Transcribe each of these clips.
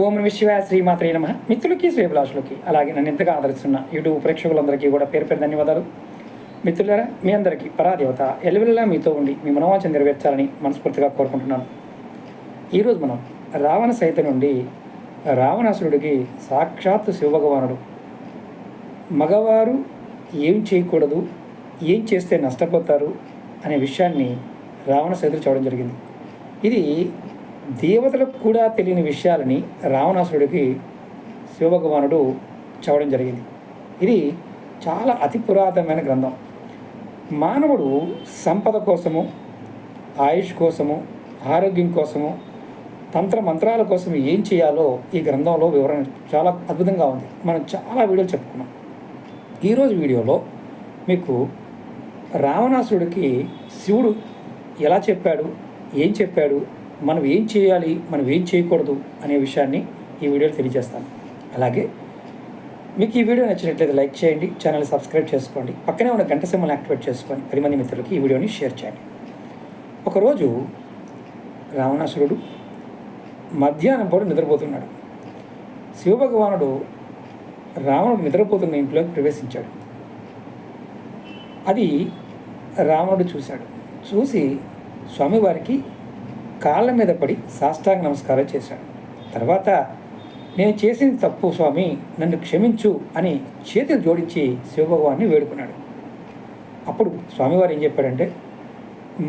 ఓం నమః శివాయ శ్రీమాత్రే నమః. మిత్రులకి శ్రేభిలాషులకి అలాగే నన్ను ఎంతగా ఆదరిస్తున్న యూట్యూబ్ ప్రేక్షకులందరికీ కూడా పేరు పేరు ధన్యవాదాలు. మిత్రులారా, మీ అందరికీ పరాదేవత ఎల్లవెల్లలా మీతో ఉండి మీ మనోవాంఛ నెరవేర్చాలని మనస్ఫూర్తిగా కోరుకుంటున్నాను. ఈరోజు మనం రావణ సైత నుండి రావణాసురుడికి సాక్షాత్తు శివభగవానుడు మగవారు ఏం చేయకూడదు, ఏం చేస్తే నష్టపోతారు అనే విషయాన్ని రావణ సైతుడు చూడడం జరిగింది. ఇది దేవతలకు కూడా తెలియని విషయాలని రావణాసురుడికి శివభగవానుడు చెప్పడం జరిగింది. ఇది చాలా అతి పురాతనమైన గ్రంథం. మానవుడు సంపద కోసము, ఆయుష్ కోసము, ఆరోగ్యం కోసము, తంత్ర మంత్రాల కోసం ఏం చేయాలో ఈ గ్రంథంలో వివరణ చాలా అద్భుతంగా ఉంది. మనం చాలా వీడియోలు చెప్పుకున్నాం. ఈరోజు వీడియోలో మీకు రావణాసురుడికి శివుడు ఎలా చెప్పాడు, ఏం చెప్పాడు, మనం ఏం చేయాలి, మనం ఏం చేయకూడదు అనే విషయాన్ని ఈ వీడియోలో తెలియజేస్తాను. అలాగే మీకు ఈ వీడియో నచ్చినట్లయితే లైక్ చేయండి, ఛానల్ సబ్స్క్రైబ్ చేసుకోండి, పక్కనే ఉన్న గంట సింబల్ని యాక్టివేట్ చేసుకొని 10 మంది మిత్రులకి ఈ వీడియోని షేర్ చేయండి. ఒకరోజు రావణాసురుడు మధ్యాహ్నం పూట నిద్రపోతున్నాడు. శివభగవానుడు రావణుడు నిద్రపోతున్న ఇంట్లోకి ప్రవేశించాడు. అది రావణుడు చూశాడు. చూసి స్వామివారికి కాళ్ళ మీద పడి సాష్టాంగ నమస్కారం చేశాడు. తర్వాత, నేను చేసింది తప్పు స్వామి, నన్ను క్షమించు అని చేతులు జోడించి శివభగవాన్ని వేడుకున్నాడు. అప్పుడు స్వామివారు ఏం చెప్పాడంటే,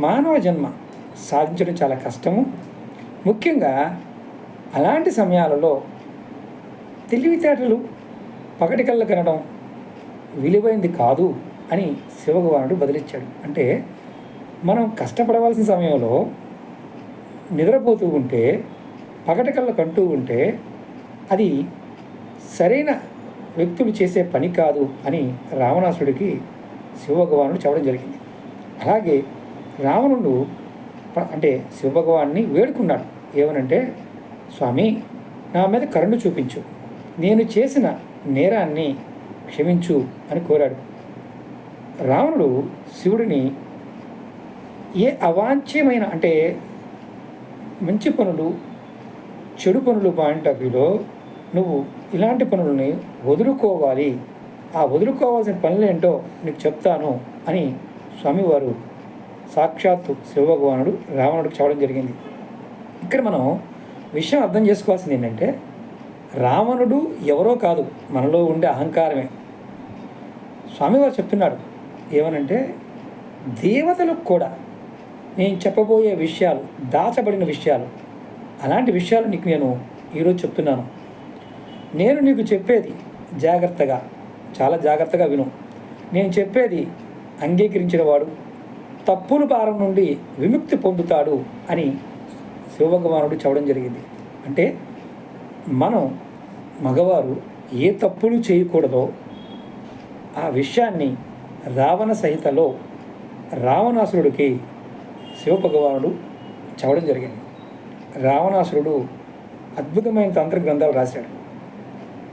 మానవ జన్మ సాధించడం చాలా కష్టము, ముఖ్యంగా అలాంటి సమయాలలో తెలివితేటలు పగటి కళ్ళ కనడం విలువైంది కాదు అని శివభగవానుడు బదిలిచ్చాడు. అంటే మనం కష్టపడవలసిన సమయంలో నిద్రపోతూ ఉంటే, పగటి కళ్ళ కంటూ ఉంటే అది సరైన వ్యక్తులు చేసే పని కాదు అని రావణాసుడికి శివభగవానుడు చెప్పడం జరిగింది. అలాగే రావణుడు అంటే శివభగవాన్ని వేడుకున్నాడు. ఏమనంటే, స్వామి, నా మీద కరుణ చూపించు, నేను చేసిన నేరాన్ని క్షమించు అని కోరాడు. రావణుడు శివుడిని ఏ అవాంఛ్యమైన అంటే మంచి పనులు, చెడు పనులు పాయింట్ ఆఫ్ వ్యూలో నువ్వు ఇలాంటి పనులని వదులుకోవాలి, ఆ వదులుకోవాల్సిన పనులు ఏంటో నీకు చెప్తాను అని స్వామివారు సాక్షాత్తు శివభగవానుడు రావణుడికి చెప్పడం జరిగింది. ఇక్కడ మనం విషయం అర్థం చేసుకోవాల్సింది ఏంటంటే, రావణుడు ఎవరో కాదు, మనలో ఉండే అహంకారమే. స్వామివారు చెప్తున్నాడు ఏమనంటే, దేవతలకు కూడా నేను చెప్పబోయే విషయాలు, దాచబడిన విషయాలు, అలాంటి విషయాలు నీకు నేను ఈరోజు చెప్తున్నాను. నేను నీకు చెప్పేది జాగ్రత్తగా, చాలా జాగ్రత్తగా విను. నేను చెప్పేది అంగీకరించిన వాడు తప్పుల భారం నుండి విముక్తి పొందుతాడు అని శివభగవానుడు చెప్పడం జరిగింది. అంటే మనం మగవారు ఏ తప్పులు చేయకూడదో ఆ విషయాన్ని రావణ సహితలో రావణాసురుడికి శివభగవానుడు చెప్పడం జరిగింది. రావణాసురుడు అద్భుతమైన తంత్ర గ్రంథాలు రాశాడు.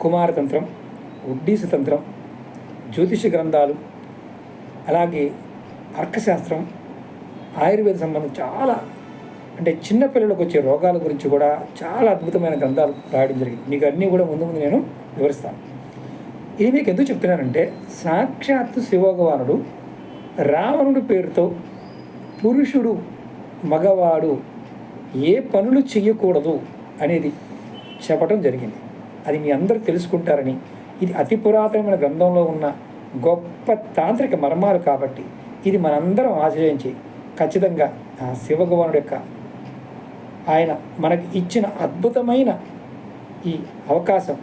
కుమారతంత్రం, ఉడ్డీస తంత్రం, జ్యోతిష గ్రంథాలు, అలాగే అర్కశాస్త్రం, ఆయుర్వేద సంబంధం చాలా అంటే చిన్నపిల్లలకు వచ్చే రోగాల గురించి కూడా చాలా అద్భుతమైన గ్రంథాలు రాయడం జరిగింది. మీకు అన్నీ కూడా ముందు ముందు నేను వివరిస్తాను. ఇది మీకు ఎందుకు చెప్తున్నానంటే, సాక్షాత్తు శివభగవానుడు రావణుడి పేరుతో పురుషుడు, మగవాడు ఏ పనులు చెయ్యకూడదు అనేది చెప్పడం జరిగింది. అది మీ అందరూ తెలుసుకుంటారని, ఇది అతి పురాతనమైన గ్రంథంలో ఉన్న గొప్ప తాంత్రిక మర్మాలు కాబట్టి ఇది మనందరం ఆశ్రయించి ఖచ్చితంగా ఆ శివభగవానుడు యొక్క ఆయన మనకి ఇచ్చిన అద్భుతమైన ఈ అవకాశం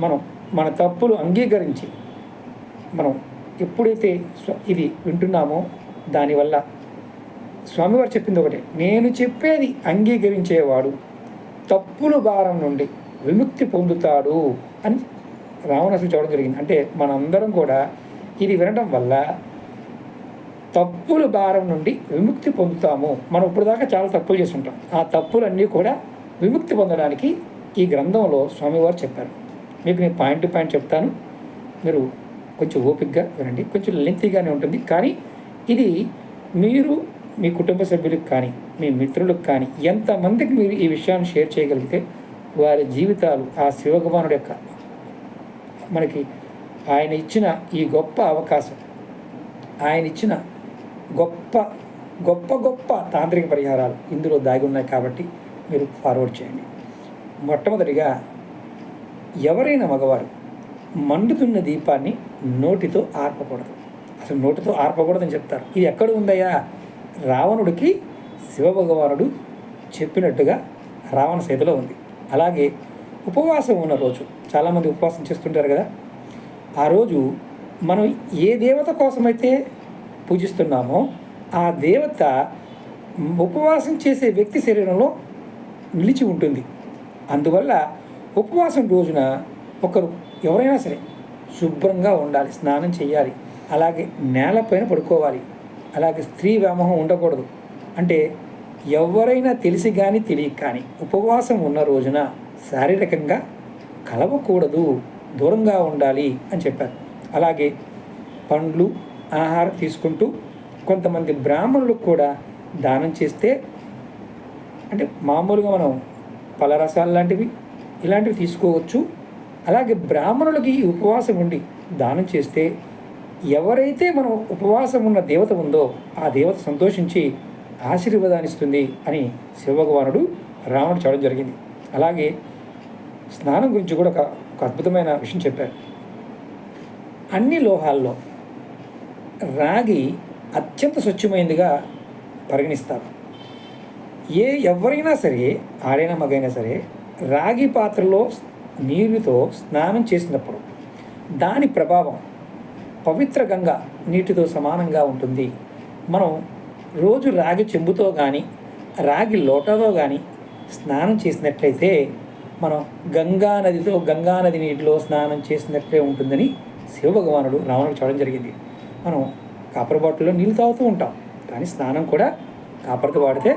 మనం మన తప్పులు అంగీకరించి మనం ఎప్పుడైతే ఇది వింటున్నామో దానివల్ల స్వామివారు చెప్పింది ఒకటే, నేను చెప్పేది అంగీకరించేవాడు తప్పుల భారం నుండి విముక్తి పొందుతాడు అని రావణాసురుడు చెప్పడం జరిగింది. అంటే మనందరం కూడా ఇది వినడం వల్ల తప్పుల భారం నుండి విముక్తి పొందుతాము. మనం ఇప్పుడు దాకా చాలా తప్పులు చేస్తుంటాం. ఆ తప్పులన్నీ కూడా విముక్తి పొందడానికి ఈ గ్రంథంలో స్వామివారు చెప్పారు. మీకు నేను పాయింట్ టు పాయింట్ చెప్తాను, మీరు కొంచెం ఓపికగా వినండి. కొంచెం లెంతీగానే ఉంటుంది, కానీ ఇది మీరు మీ కుటుంబ సభ్యులకు కానీ, మీ మిత్రులకు కానీ ఎంతమందికి మీరు ఈ విషయాన్ని షేర్ చేయగలిగితే వారి జీవితాలు ఆ శివభగవానుడి యొక్క మనకి ఆయన ఇచ్చిన ఈ గొప్ప అవకాశం, ఆయన ఇచ్చిన గొప్ప గొప్ప గొప్ప తాంత్రిక పరిహారాలు ఇందులో దాగి ఉన్నాయి కాబట్టి మీరు ఫార్వర్డ్ చేయండి. మొట్టమొదటిగా, ఎవరైనా మగవారు మండుతున్న దీపాన్ని నోటితో ఆర్పకూడదు. అసలు నోటితో ఆర్పకూడదని చెప్తారు. ఇది ఎక్కడ ఉందయ్యా? రావణుడికి శివభగవానుడు చెప్పినట్టుగా రావణ సీతలో ఉంది. అలాగే ఉపవాసం ఉన్న రోజు, చాలామంది ఉపవాసం చేస్తుంటారు కదా, ఆ రోజు మనం ఏ దేవత కోసమైతే పూజిస్తున్నామో ఆ దేవత ఉపవాసం చేసే వ్యక్తి శరీరంలో నిలిచి ఉంటుంది. అందువల్ల ఉపవాసం రోజున ఒకరు ఎవరైనా సరే శుభ్రంగా ఉండాలి, స్నానం చేయాలి, అలాగే నేలపైన పడుకోవాలి, అలాగే స్త్రీ వ్యామోహం ఉండకూడదు. అంటే ఎవరైనా తెలిసి కానీ తెలియక కానీ ఉపవాసం ఉన్న రోజున శారీరకంగా కలవకూడదు, దూరంగా ఉండాలి అని చెప్పారు. అలాగే పండ్లు ఆహారం తీసుకుంటూ కొంతమంది బ్రాహ్మణులకు కూడా దానం చేస్తే, అంటే మామూలుగా మనం పలరసాలు లాంటివి ఇలాంటివి తీసుకోవచ్చు. అలాగే బ్రాహ్మణులకి ఈ ఉపవాసం ఉండి దానం చేస్తే ఎవరైతే మనం ఉపవాసం ఉన్న దేవత ఉందో ఆ దేవత సంతోషించి ఆశీర్వాదాన్ని ఇస్తుంది అని శివభగవానుడు రావణుడు చెప్పడం జరిగింది. అలాగే స్నానం గురించి కూడా ఒక అద్భుతమైన విషయం చెప్పారు. అన్ని లోహాల్లో రాగి అత్యంత స్వచ్ఛమైనదిగా పరిగణిస్తారు. ఎవరైనా సరే, ఆడైనా మగైనా సరే, రాగి పాత్రలో నీరుతో స్నానం చేసినప్పుడు దాని ప్రభావం పవిత్ర గంగా నీటితో సమానంగా ఉంటుంది. మనం రోజు రాగి చెంబుతో కానీ రాగి లోటాతో కానీ స్నానం చేసినట్లయితే మనం గంగానది నీటిలో స్నానం చేసినట్లే ఉంటుందని శివభగవానుడు రావణుడు చెప్పడం జరిగింది. మనం కాపర్ బాటిల్లో నీళ్ళు తాగుతూ ఉంటాం, కానీ స్నానం కూడా కాపర్తో వాడితే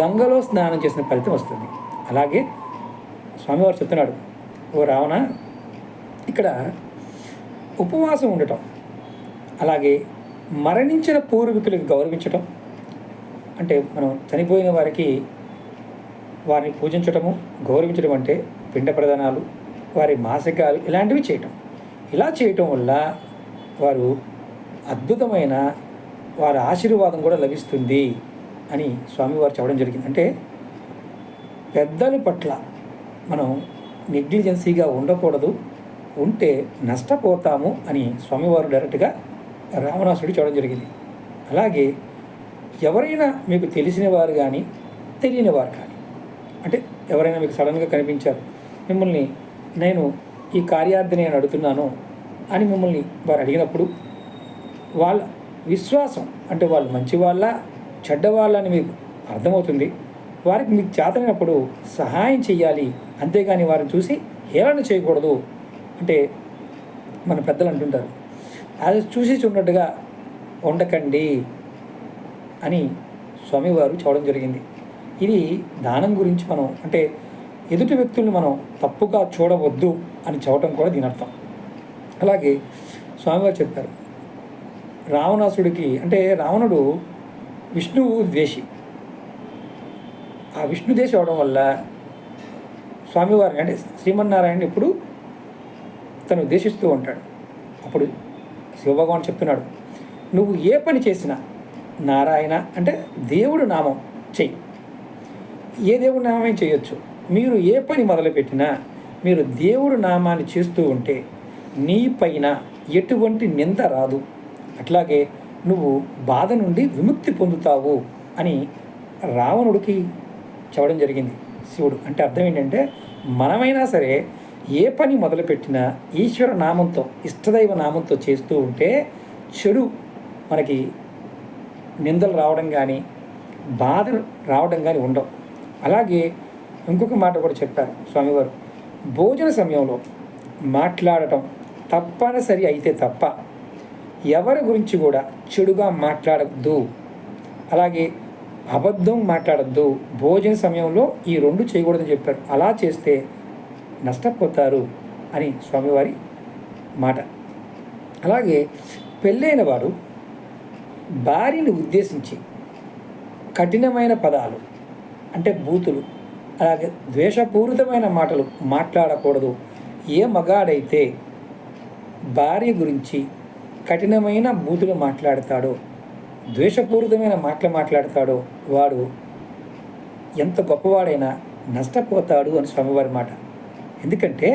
గంగలో స్నానం చేసిన ఫలితం వస్తుంది. అలాగే స్వామివారు చెప్తున్నాడు, ఓ రావణ, ఇక్కడ ఉపవాసం ఉండటం, అలాగే మరణించిన పూర్వీకులకు గౌరవించటం, అంటే మనం చనిపోయిన వారికి వారిని పూజించటము, గౌరవించడం అంటే పిండ ప్రదానాలు, వారి మాసికాలు ఇలాంటివి చేయటం. ఇలా చేయటం వల్ల వారు అద్భుతమైన వారి ఆశీర్వాదం కూడా లభిస్తుంది అని స్వామివారు చెప్పడం జరిగింది. అంటే పెద్దల పట్ల మనం నెగ్లిజెన్సీగా ఉండకూడదు, ఉంటే నష్టపోతాము అని స్వామివారు డైరెక్ట్గా రావణాసుడికి చెప్పడం జరిగింది. అలాగే ఎవరైనా మీకు తెలిసిన వారు కానీ తెలియని వారు కానీ, అంటే ఎవరైనా మీకు సడన్గా కనిపించారు, మిమ్మల్ని నేను ఈ కార్యార్థిని నేను అడుగుతున్నాను అని మిమ్మల్ని వారు అడిగినప్పుడు వాళ్ళ విశ్వాసం, అంటే వాళ్ళు మంచి వాళ్ళ చెడ్డవాళ్ళ అని మీకు అర్థమవుతుంది. వారికి మీకు చేతనైనప్పుడు సహాయం చేయాలి, అంతేగాని వారిని చూసి హేళన చేయకూడదు. అంటే మన పెద్దలు అంటుంటారు, అది చూసి చూడట్టుగా ఉండకండి అని స్వామివారు చెప్పడం జరిగింది. ఇది దానం గురించి మనం, అంటే ఎదుటి వ్యక్తుల్ని మనం తప్పుగా చూడవద్దు అని చెప్పడం కూడా దీని అర్థం. అలాగే స్వామివారు చెప్పారు, రావణాసుడికి, అంటే రావణుడు విష్ణువు ద్వేషి. ఆ విష్ణు ద్వేషి అవడం వల్ల స్వామివారిని, అంటే శ్రీమన్నారాయణ ఇప్పుడు తను ద్వేషిస్తూ ఉంటాడు. అప్పుడు శివభగవాన్ చెప్తున్నాడు, నువ్వు ఏ పని చేసినా నారాయణ అంటే దేవుడు నామం చెయ్యి. ఏ దేవుడి నామమే చేయొచ్చు. మీరు ఏ పని మొదలుపెట్టినా మీరు దేవుడు నామాన్ని చేస్తూ ఉంటే నీ పైన ఎటువంటి నింద రాదు, అట్లాగే నువ్వు బాధ నుండి విముక్తి పొందుతావు అని రావణుడికి చెప్పడం జరిగింది శివుడు. అంటే అర్థం ఏంటంటే, మనమైనా సరే ఏ పని మొదలుపెట్టినా ఈశ్వర నామంతో, ఇష్టదైవ నామంతో చేస్తూ ఉంటే చెడు మనకి నిందలు రావడం కానీ బాధలు రావడం కానీ ఉండవు. అలాగే ఇంకొక మాట కూడా చెప్పారు స్వామివారు, భోజన సమయంలో మాట్లాడటం తప్పనిసరి అయితే తప్ప ఎవరి గురించి కూడా చెడుగా మాట్లాడద్దు, అలాగే అబద్ధం మాట్లాడద్దు. భోజన సమయంలో ఈ రెండు చేయకూడదని చెప్పారు. అలా చేస్తే నష్టపోతారు అని స్వామివారి మాట. అలాగే పెళ్ళైన వారు భార్యని ఉద్దేశించి కఠినమైన పదాలు, అంటే బూతులు అలాగే ద్వేషపూరితమైన మాటలు మాట్లాడకూడదు. ఏ మగాడైతే భార్య గురించి కఠినమైన బూతులు మాట్లాడతాడో, ద్వేషపూరితమైన మాటలు మాట్లాడతాడో వాడు ఎంత గొప్పవాడైనా నష్టపోతాడు అని స్వామివారి మాట. ఎందుకంటే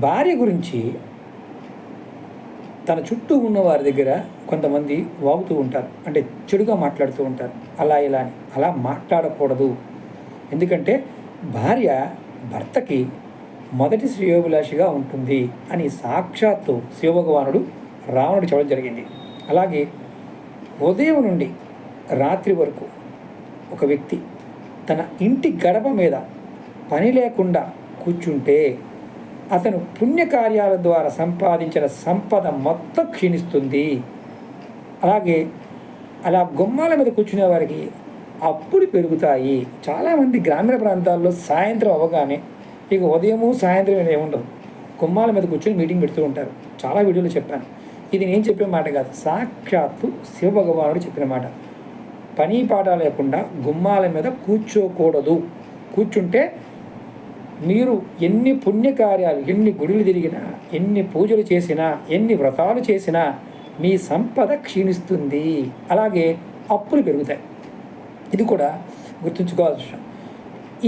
భార్య గురించి తన చుట్టూ ఉన్న వారి దగ్గర కొంతమంది వాగుతూ ఉంటారు, అంటే చెడుగా మాట్లాడుతూ ఉంటారు, అలా ఇలా అని. అలా మాట్లాడకూడదు. ఎందుకంటే భార్య భర్తకి మొదటి శ్రేయోభిలాషిగా ఉంటుంది అని సాక్షాత్తు శివభగవానుడు రావణుడు చెప్పడం జరిగింది. అలాగే ఉదయం నుండి రాత్రి వరకు ఒక వ్యక్తి తన ఇంటి గడప మీద పని లేకుండా కూర్చుంటే అతను పుణ్యకార్యాల ద్వారా సంపాదించిన సంపద మొత్తం క్షీణిస్తుంది. అలాగే అలా గుమ్మాల మీద కూర్చునే వారికి అప్పులు పెరుగుతాయి. చాలామంది గ్రామీణ ప్రాంతాల్లో సాయంత్రం అవ్వగానే ఇక ఉదయము సాయంత్రం ఏముండదు, గుమ్మాల మీద కూర్చొని మీటింగ్ పెడుతూ ఉంటారు. చాలా వీడియోలో చెప్పాను. ఇది నేను చెప్పిన మాట కాదు, సాక్షాత్తు శివభగవానుడు చెప్పిన మాట. పని పాట లేకుండా గుమ్మాల మీద కూర్చోకూడదు. కూర్చుంటే మీరు ఎన్ని పుణ్యకార్యాలు, ఎన్ని గుడులు తిరిగినా, ఎన్ని పూజలు చేసినా, ఎన్ని వ్రతాలు చేసినా మీ సంపద క్షీణిస్తుంది. అలాగే అప్పులు పెరుగుతాయి. ఇది కూడా గుర్తుంచుకోవాల్సిన విషయం.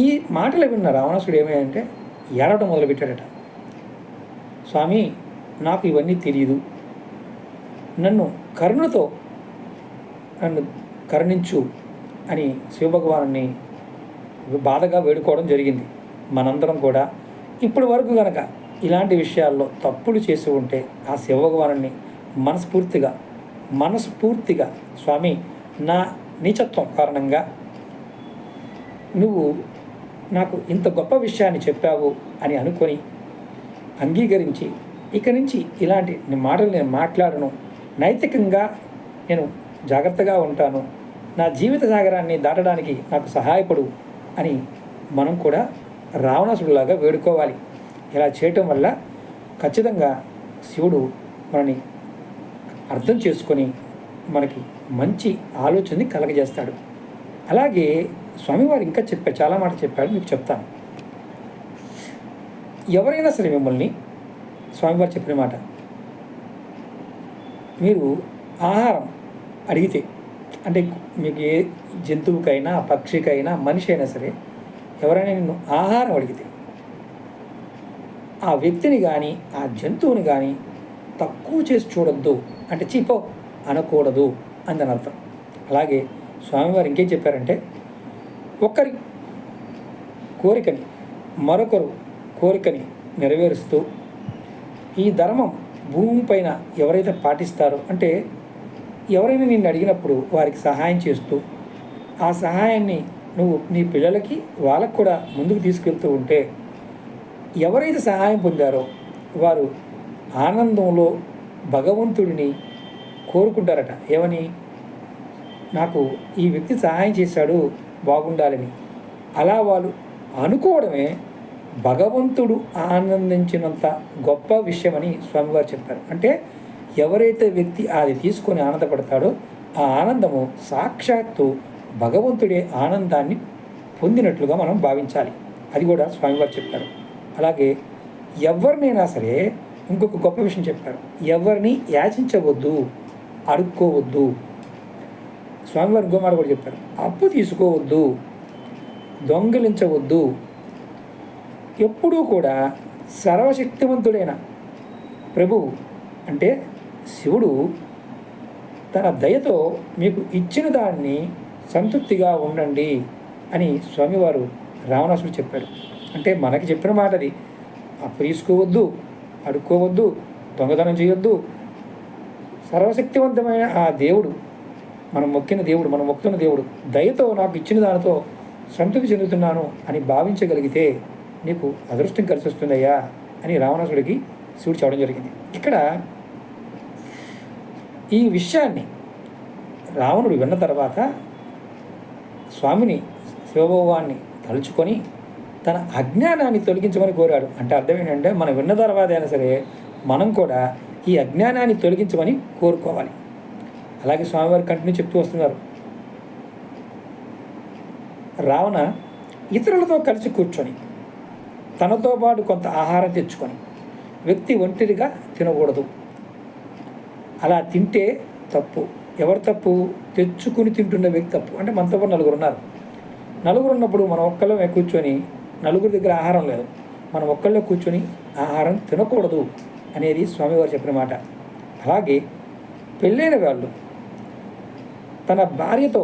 ఈ మాటలు విన్న రావణాసుడు ఏమైందంటే ఏడవటం మొదలుపెట్టాడట. స్వామి, నాకు ఇవన్నీ తెలియదు, నన్ను కరుణతో నన్ను కరుణించు అని శివభగవాను బాధగా వేడుకోవడం జరిగింది. మనందరం కూడా ఇప్పటి వరకు కనుక ఇలాంటి విషయాల్లో తప్పులు చేసి ఉంటే ఆ శివభగవాను మనస్ఫూర్తిగా స్వామి, నా నీచత్వం కారణంగా నువ్వు నాకు ఇంత గొప్ప విషయాన్ని చెప్పావు అని అనుకొని అంగీకరించి ఇక నుంచి ఇలాంటి మాటలు నేను మాట్లాడను, నైతికంగా నేను జాగ్రత్తగా ఉంటాను, నా జీవిత సాగరాన్ని దాటడానికి నాకు సహాయపడు అని మనం కూడా రావణాసుడిలాగా వేడుకోవాలి. ఇలా చేయటం వల్ల ఖచ్చితంగా శివుడు మనని అర్థం చేసుకొని మనకి మంచి ఆలోచనని కలగజేస్తాడు. అలాగే స్వామివారు ఇంకా చాలా మాట చెప్పాడు, మీకు చెప్తాను. ఎవరైనా సరే మిమ్మల్ని స్వామివారు చెప్పిన మాట, మీరు ఆహారం అడిగితే, అంటే మీకు ఏ జంతువుకైనా పక్షికైనా మనిషి అయినా సరే ఎవరైనా నిన్ను ఆహారం అడిగితే ఆ వ్యక్తిని కానీ ఆ జంతువుని కానీ తక్కువ చేసి చూడొద్దు, అంటే చీపో అనకూడదు అని అర్థం. అలాగే స్వామివారు ఇంకేం చెప్పారంటే, ఒకరి కోరికని మరొకరు కోరికని నెరవేరుస్తూ ఈ ధర్మం భూమిపైన ఎవరైతే పాటిస్తారో, అంటే ఎవరైనా నిన్ను అడిగినప్పుడు వారికి సహాయం చేస్తూ ఆ సహాయాన్ని నువ్వు నీ పిల్లలకి వాళ్ళకు కూడా ముందుకు తీసుకెళ్తూ ఉంటే ఎవరైతే సహాయం పొందారో వారు ఆనందంలో భగవంతుడిని కోరుకుంటారట. ఏమని? నాకు ఈ వ్యక్తి సహాయం చేశాడు, బాగుండాలని. అలా వాళ్ళు అనుకోవడమే భగవంతుడు ఆనందించినంత గొప్ప విషయమని స్వామివారు చెప్పారు. అంటే ఎవరైతే వ్యక్తి అది తీసుకొని ఆనందపడతాడో ఆ ఆనందము సాక్షాత్తు భగవంతుడే ఆనందాన్ని పొందినట్లుగా మనం భావించాలి. అది కూడా స్వామివారు చెప్పారు. అలాగే ఎవరినైనా సరే ఇంకొక గొప్ప విషయం చెప్పారు, ఎవరిని యాచించవద్దు, అడుక్కోవద్దు. స్వామివారి ఇంకో మాట కూడా చెప్పారు, అప్పు తీసుకోవద్దు, దొంగిలించవద్దు. ఎప్పుడూ కూడా సర్వశక్తివంతుడైన ప్రభువు అంటే శివుడు తన దయతో మీకు ఇచ్చిన దాన్ని సంతృప్తిగా ఉండండి అని స్వామివారు రావణాసుడు చెప్పాడు. అంటే మనకి చెప్పిన మాట అది. అప్పు తీసుకోవద్దు, అడుక్కోవద్దు, దొంగతనం చేయొద్దు. సర్వశక్తివంతమైన ఆ దేవుడు, మనం మొక్కుతున్న దేవుడు దయతో నాకు ఇచ్చిన దానితో సంతృప్తి చెందుతున్నాను అని భావించగలిగితే నీకు అదృష్టం కలిసి వస్తుందయ్యా అని రావణాసుడికి శివుడు చెప్పడం జరిగింది. ఇక్కడ ఈ విషయాన్ని రావణుడు విన్న తర్వాత స్వామిని శివభగవాన్ని తలుచుకొని తన అజ్ఞానాన్ని తొలగించమని కోరాడు. అంటే అర్థం ఏంటంటే మనం విన్న తర్వాత అయినా సరే మనం కూడా ఈ అజ్ఞానాన్ని తొలగించమని కోరుకోవాలి. అలాగే స్వామివారు కంటిన్యూ చెప్తూ వస్తున్నారు, రావణ ఇతరులతో కలిసి కూర్చొని తనతో పాటు కొంత ఆహారం తెచ్చుకొని వ్యక్తి ఒంటరిగా తినకూడదు. అలా తింటే తప్పు. ఎవరు తప్పు? తెచ్చుకుని తింటున్న వ్యక్తి తప్పు. అంటే మనతో పాటు నలుగురు ఉన్నారు. నలుగురు ఉన్నప్పుడు మనం ఒక్కళ్ళమే కూర్చొని, నలుగురి దగ్గర ఆహారం లేదు, మనం ఒక్కళ్ళే కూర్చొని ఆహారం తినకూడదు అనేది స్వామివారు చెప్పిన మాట. అలాగే పెళ్ళైన వాళ్ళు తన భార్యతో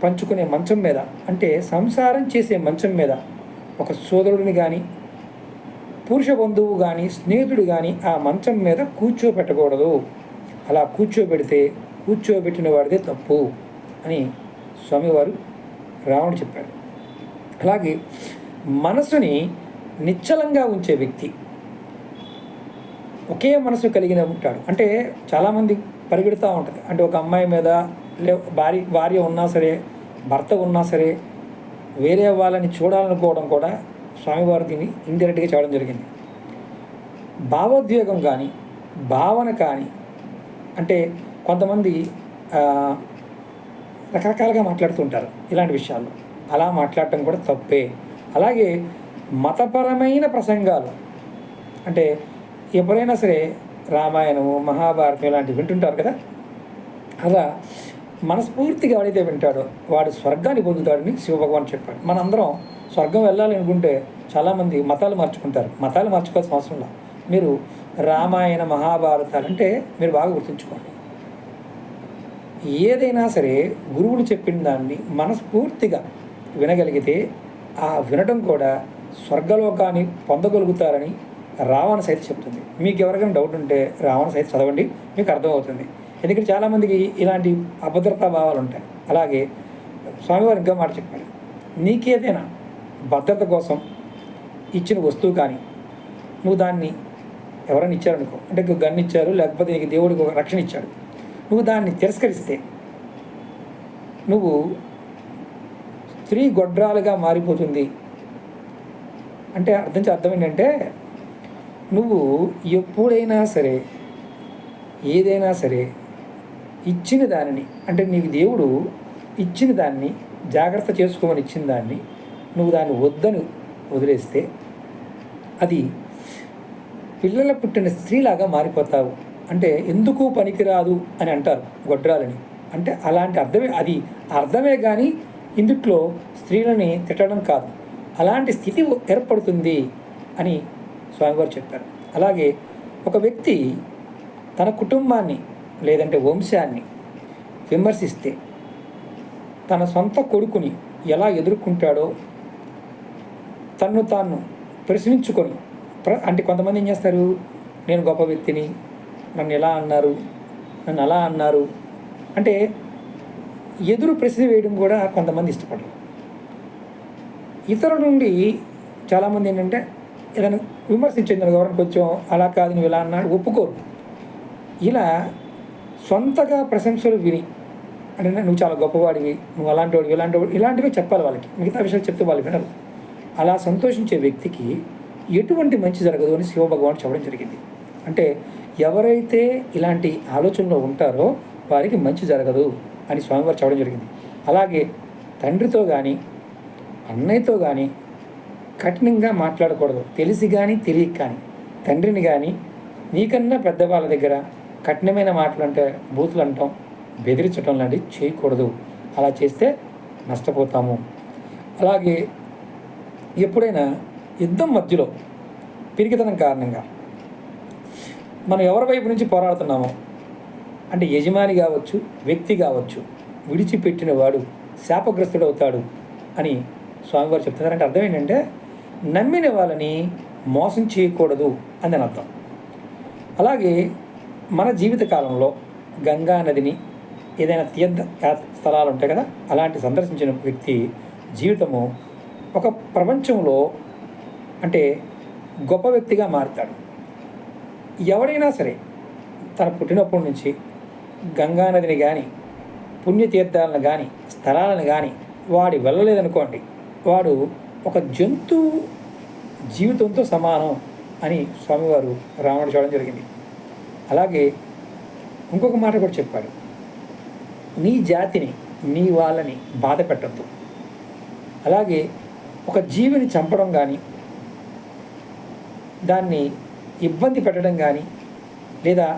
పంచుకునే మంచం మీద, అంటే సంసారం చేసే మంచం మీద ఒక సోదరుడిని కానీ, పురుష బంధువు కానీ, స్నేహితుడు కానీ ఆ మంచం మీద కూర్చోబెట్టకూడదు. అలా కూర్చోబెట్టిన వాడిదే తప్పు అని స్వామివారు రావణుడు చెప్పాడు. అలాగే మనసుని నిశ్చలంగా ఉంచే వ్యక్తి ఒకే మనసు కలిగిన ఉంటాడు. అంటే చాలామంది పరిగెడుతూ ఉంటుంది. అంటే ఒక అమ్మాయి మీద భార్య ఉన్నా సరే, భర్త ఉన్నా సరే, వేరే వాళ్ళని చూడాలనుకోవడం కూడా స్వామివారు దీన్ని ఇండైరెక్ట్గా చేయడం జరిగింది. భావోద్వేగం కానీ, భావన కానీ, అంటే కొంతమంది రకరకాలుగా మాట్లాడుతుంటారు ఇలాంటి విషయాల్లో. అలా మాట్లాడటం కూడా తప్పే. అలాగే మతపరమైన ప్రసంగాలు, అంటే ఎప్పుడైనా సరే రామాయణము, మహాభారతం ఇలాంటివి వింటుంటారు కదా, అలా మనస్ఫూర్తిగా ఎవడైతే వింటాడో వాడు స్వర్గాన్ని పొందుతాడని శివభగవాన్ చెప్పాడు. మనందరం స్వర్గం వెళ్ళాలి అనుకుంటే చాలామంది మతాలు మార్చుకుంటారు. మతాలు మార్చుకోవాల్సిన అవసరం లేదు. మీరు రామాయణ మహాభారతాలు అంటే మీరు బాగా గుర్తుంచుకోండి. ఏదైనా సరే గురువులు చెప్పిన దాన్ని మనస్ఫూర్తిగా వినగలిగితే ఆ వినడం కూడా స్వర్గలోకాన్ని పొందగలుగుతారని రావణ సైత చెప్తుంది. మీకు ఎవరికైనా డౌట్ ఉంటే రావణ సైత చదవండి, మీకు అర్థమవుతుంది. ఎందుకంటే చాలామందికి ఇలాంటి అభద్రతా భావాలు ఉంటాయి. అలాగే స్వామివారు ఇంకా మాట చెప్పాడు, నీకేదైనా భద్రత కోసం ఇచ్చిన వస్తువు కానీ, నువ్వు దాన్ని ఎవరైనా ఇచ్చారనుకో, అంటే గన్ను ఇచ్చారు, లేకపోతే నీకు దేవుడికి ఒక రక్షణ ఇచ్చాడు, నువ్వు దాన్ని తిరస్కరిస్తే నువ్వు స్త్రీ గొడ్రాలుగా మారిపోతుంది. అంటే అర్థం ఏంటంటే, నువ్వు ఎప్పుడైనా సరే ఏదైనా సరే ఇచ్చిన దానిని, అంటే నీకు దేవుడు ఇచ్చిన దాన్ని జాగ్రత్త చేసుకోమని ఇచ్చిన దాన్ని నువ్వు దాన్ని వద్దని వదిలేస్తే అది పిల్లల పుట్టిన స్త్రీలాగా మారిపోతావు. అంటే ఎందుకు పనికిరాదు అని అంటారు గొడ్రాలని. అంటే అలాంటి అర్థమే కానీ ఇందుట్లో స్త్రీలని తిట్టడం కాదు, అలాంటి స్థితి ఏర్పడుతుంది అని స్వామివారు చెప్పారు. అలాగే ఒక వ్యక్తి తన కుటుంబాన్ని లేదంటే వంశాన్ని విమర్శిస్తే తన సొంత కొడుకుని ఎలా ఎదుర్కొంటాడో తన్ను తాను ప్రశ్నించుకొని, అంటే కొంతమంది ఏం చేస్తారు, నేను గొప్ప వ్యక్తిని, నన్ను ఎలా అన్నారు, నన్ను అలా అన్నారు అంటే ఎదురు ప్రశ్న వేయడం కూడా కొంతమంది ఇష్టపడరు. ఇతరుల నుండి చాలామంది ఏంటంటే ఏదైనా విమర్శించింది ఎవరైనా కొంచెం అలా కాదు నువ్వు ఇలా అన్నాడు ఒప్పుకోరు. ఇలా సొంతగా ప్రశంసలు విని, అంటే నువ్వు చాలా గొప్పవాడివి, నువ్వు అలాంటి వాడివి, ఇలాంటివి చెప్పాలి వాళ్ళకి. మిగతా విషయాలు చెప్తే వాళ్ళు వినరు. అలా సంతోషించే వ్యక్తికి ఎటువంటి మంచి జరగదు అని శివభగవాన్ చెప్పడం జరిగింది. అంటే ఎవరైతే ఇలాంటి ఆలోచనలో ఉంటారో వారికి మంచి జరగదు అని స్వామివారు చెప్పడం జరిగింది. అలాగే తండ్రితో కానీ అన్నయ్యతో కానీ కఠినంగా మాట్లాడకూడదు. తెలిసి కానీ తెలియక కానీ తండ్రిని కానీ నీకన్నా పెద్దవాళ్ళ దగ్గర కఠినమైన మాటలు అంటే బూతులు అంటాం, బెదిరించడం లాంటివి చేయకూడదు. అలా చేస్తే నష్టపోతాము. అలాగే ఎప్పుడైనా యుద్ధం మధ్యలో పిరికితనం కారణంగా మనం ఎవరి వైపు నుంచి పోరాడుతున్నామో, అంటే యజమాని కావచ్చు, వ్యక్తి కావచ్చు, విడిచిపెట్టిన వాడు శాపగ్రస్తుడు అవుతాడు అని స్వామివారు చెప్తున్నారు. అంటే అర్థం ఏంటంటే నమ్మిన వాళ్ళని మోసం చేయకూడదు అని అర్థం. అలాగే మన జీవిత కాలంలో గంగా నదిని ఏదైనా తీర్థ స్థలాలు ఉంటాయి కదా, అలాంటి సందర్శించిన వ్యక్తి జీవితము ఒక ప్రపంచంలో అంటే గొప్ప వ్యక్తిగా మారుతాడు. ఎవరైనా సరే తన పుట్టినప్పటి నుంచి గంగా నదిని కానీ పుణ్యతీర్థాలను కానీ స్థలాలను కానీ వాడు వెళ్ళలేదనుకోండి, వాడు ఒక జంతువు జీవితంతో సమానం అని స్వామివారు రావణుడు చూడడం జరిగింది. అలాగే ఇంకొక మాట కూడా చెప్పాడు, నీ జాతిని నీ వాళ్ళని బాధ పెట్టద్దు. అలాగే ఒక జీవిని చంపడం కానీ, దాన్ని ఇబ్బంది పెట్టడం కానీ, లేదా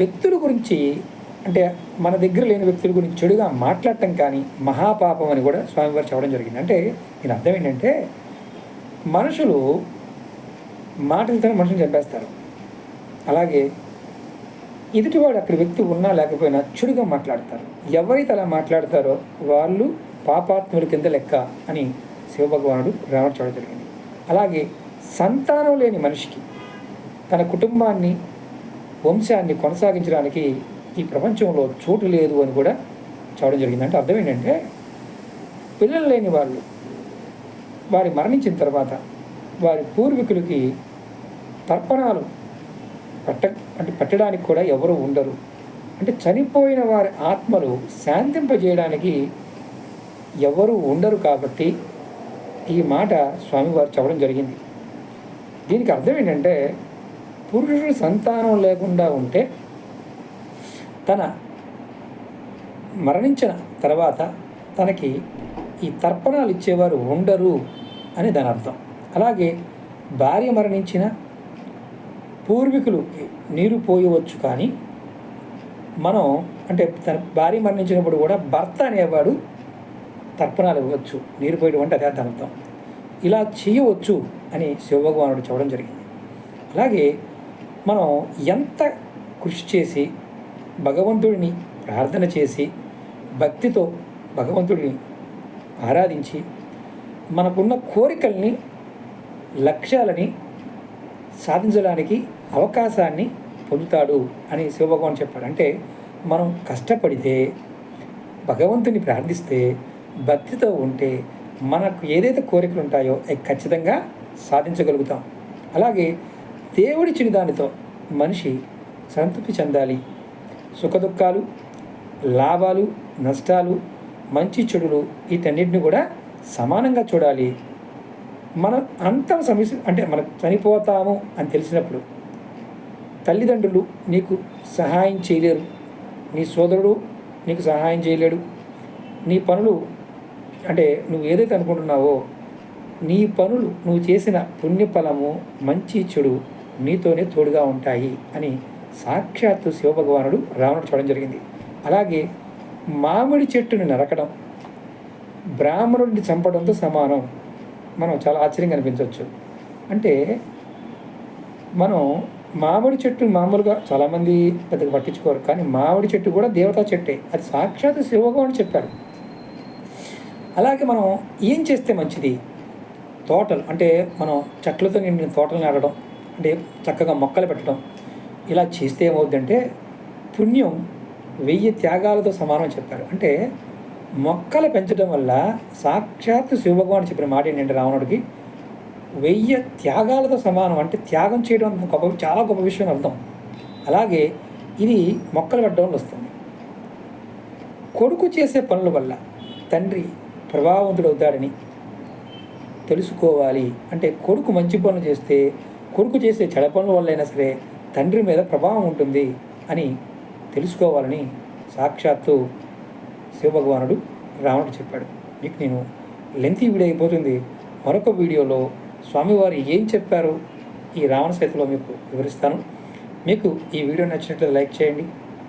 వ్యక్తుల గురించి అంటే మన దగ్గర లేని వ్యక్తుల గురించి చెడుగా మాట్లాడటం కానీ మహాపాపం అని కూడా స్వామివారు చెప్పడం జరిగింది. అంటే దీని అర్థం ఏంటంటే, మనుషులు మాటలతోనే మనుషుని చంపేస్తారు. అలాగే ఎదుటివాడు అక్కడ వ్యక్తి ఉన్నా లేకపోయినా చెడుగా మాట్లాడతారు. ఎవరైతే అలా మాట్లాడతారో వాళ్ళు పాపాత్ముల కింద లెక్క అని శివభగవానుడు రావడం చూడడం జరిగింది. అలాగే సంతానం లేని మనిషికి తన కుటుంబాన్ని, వంశాన్ని కొనసాగించడానికి ఈ ప్రపంచంలో చోటు లేదు అని కూడా చూడడం జరిగింది. అంటే అర్థం ఏంటంటే, పిల్లలు లేని వాళ్ళు వారి మరణించిన తర్వాత వారి పూర్వీకులకి తర్పణాలు పెట్టడానికి కూడా ఎవరు ఉండరు. అంటే చనిపోయిన వారి ఆత్మలు శాంతింపజేయడానికి ఎవరు ఉండరు. కాబట్టి ఈ మాట స్వామివారు చెప్పడం జరిగింది. దీనికి అర్థం ఏంటంటే, పురుషుడు సంతానం లేకుండా ఉంటే తన మరణించిన తర్వాత తనకి ఈ తర్పణాలు ఇచ్చేవారు ఉండరు అని దాని అర్థం. అలాగే భార్య మరణించిన పూర్వీకులకి నీరు పోయవచ్చు, కానీ మనం అంటే తన భార్య మరణించినప్పుడు కూడా భర్త అనేవాడు తర్పణాలు ఇవ్వచ్చు, నీరు పోయడం అంటే అదే దాని అర్థం. ఇలా చేయవచ్చు అని శివభగవానుడు చెప్పడం జరిగింది. అలాగే మనం ఎంత కృషి చేసి భగవంతుడిని ప్రార్థన చేసి భక్తితో భగవంతుడిని ఆరాధించి మనకున్న కోరికల్ని, లక్ష్యాలని సాధించడానికి అవకాశాన్ని పొందుతాడు అని శివభగవాన్ చెప్పాడు. అంటే మనం కష్టపడితే, భగవంతుని ప్రార్థిస్తే, భక్తితో ఉంటే మనకు ఏదైతే కోరికలు ఉంటాయో అవి ఖచ్చితంగా సాధించగలుగుతాం. అలాగే దేవుడిచ్చిన దానితో మనిషి సంతృప్తి చెందాలి. సుఖదుఖాలు, లాభాలు, నష్టాలు, మంచి చెడులు వీటన్నిటిని కూడా సమానంగా చూడాలి. మనం అంతం సమస్య అంటే మనం చనిపోతాము అని తెలిసినప్పుడు తల్లిదండ్రులు నీకు సహాయం చేయలేరు, నీ సోదరుడు నీకు సహాయం చేయలేడు. నీ పనులు అంటే నువ్వు ఏదైతే అనుకుంటున్నావో నీ పనులు, నువ్వు చేసిన పుణ్యఫలము, మంచి చెడు నీతోనే తోడుగా ఉంటాయి అని సాక్షాత్తు శివభగవానుడు రావణుడు చూడడం జరిగింది. అలాగే మామిడి చెట్టుని నరకడం బ్రాహ్మణుడిని చంపడంతో సమానం. మనం చాలా ఆశ్చర్యంగా అనిపించవచ్చు. అంటే మనం మామిడి చెట్టు మామూలుగా చాలామంది పెద్దగా పట్టించుకోరు, కానీ మామిడి చెట్టు కూడా దేవతా చెట్టే, అది సాక్షాత్తు శివభగవానుడు చెప్పాడు. అలాగే మనం ఏం చేస్తే మంచిది, తోటలు అంటే మనం చెట్లతో నిండిన తోటలు నాటడం, అంటే చక్కగా మొక్కలు పెట్టడం, ఇలా చేస్తే ఏమవుద్దంటే పుణ్యం 1000 త్యాగాలతో సమానం చెప్పారు. అంటే మొక్కలు పెంచడం వల్ల సాక్షాత్తు శివభగవానుడు చెప్పిన మాట ఏంటంటే రావణుడికి 1000 త్యాగాలతో సమానం. అంటే త్యాగం చేయడం గొప్ప, చాలా గొప్ప విషయం అర్థం. అలాగే ఇది మొక్కలు పెట్టడం వల్ల వస్తుంది. కొడుకు చేసే పనుల వల్ల తండ్రి ప్రభావవంతుడు అవుతాడని తెలుసుకోవాలి. అంటే కొడుకు మంచి పనులు చేస్తే, కొడుకు చేసే చెడ పనుల వల్లైనా సరే తండ్రి మీద ప్రభావం ఉంటుంది అని తెలుసుకోవాలని సాక్షాత్తు శివభగవానుడు రావణుడు చెప్పాడు. మీకు నేను లెంతీ వీడియో అయిపోతుంది. మరొక వీడియోలో స్వామివారు ఏం చెప్పారు ఈ రావణ సైతంలో మీకు వివరిస్తాను. మీకు ఈ వీడియో నచ్చినట్లయితే లైక్ చేయండి,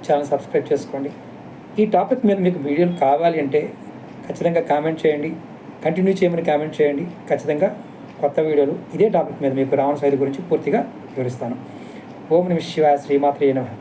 ఛానల్ సబ్స్క్రైబ్ చేసుకోండి. ఈ టాపిక్ మీద మీకు వీడియోలు కావాలి అంటే ఖచ్చితంగా కామెంట్ చేయండి, కంటిన్యూ చేయమని కామెంట్ చేయండి. ఖచ్చితంగా కొత్త వీడియోలు ఇదే టాపిక్ మీద మీకు రావణ సైతం గురించి పూర్తిగా వివరిస్తాను. ఓం నమః శివాయ. శ్రీమాత్రే నమః.